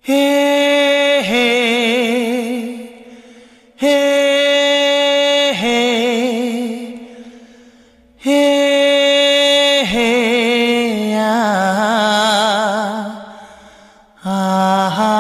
হে হে হে হে হে হে আহা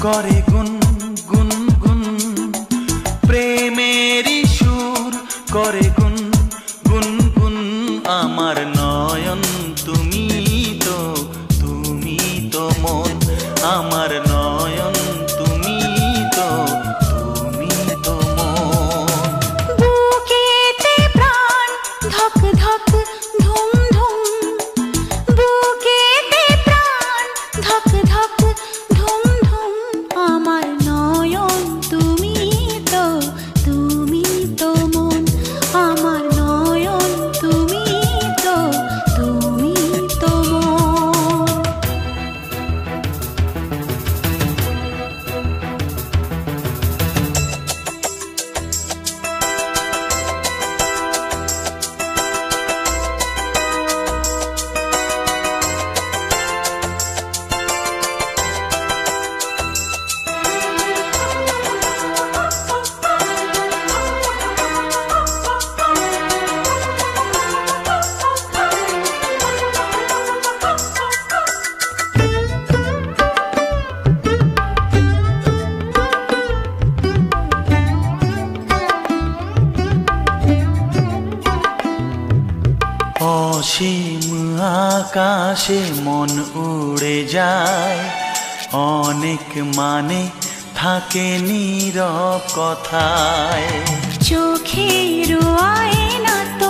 করে গুন গুন গুন প্রেমেরই সুর করে গুন গুন গুন আমার নয়ন তুমি তো মন আমার নয়ন তুমি তো মন বুকেতে প্রাণ ধক ধক ধুম ধুম বুকেতে প্রাণ ধক ধক ধুম ধুম আমার নয়ন তুমি তো মন আমার নয়ন তুমি তো মন অসীম আকাশে মন উড়ে যায় অনেক মানে থাকে নীরব কথায় চোখের আয়না তো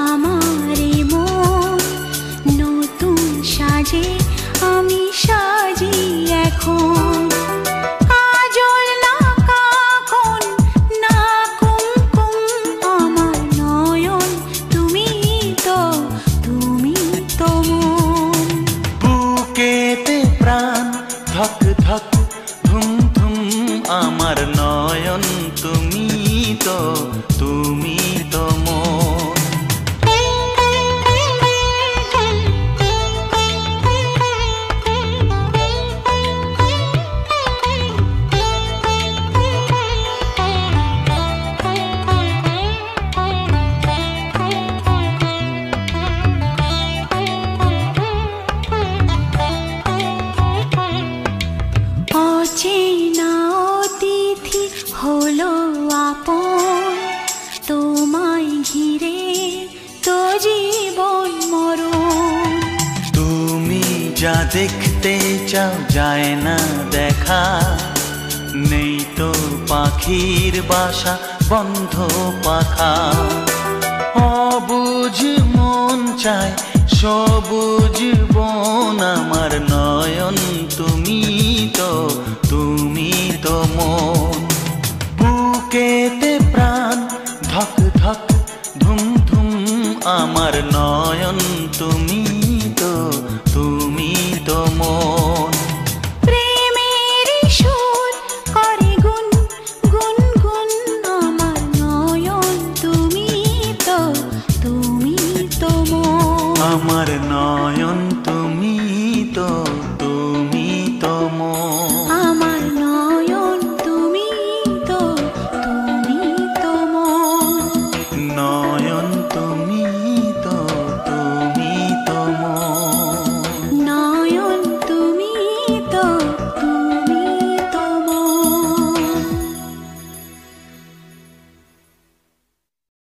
আমারই মন নতুন সাজে আমি সাজি এখন কাজল না কাকন না কুমকুম আমার নয়ন তুমি তো মন বুকেতে প্রাণ ধক ধক ধুম ধুম আমার নয়ন তুমি তো মন অচেনা অতিথি হলো আপন তোমায় ঘিরে তো জীবন মরণ তুমি যা দেখতে চাও যায় না দেখা নেই তো পাখির বাসা বন্ধ পাখা অবুঝ মন চায় সবুজ বন আমার নয়ন তুমি তো মন বুকেতে প্রাণ ধক ধক ধুম ধুম আমার নয়ন তুমি তো মন প্রেমের সুর করে গুন গুন গুন আমার নয়ন তুমি তো মন আমার নয়ন তুমি তো মন আমার নয়ন তুমি তো মন নয়ন তুমি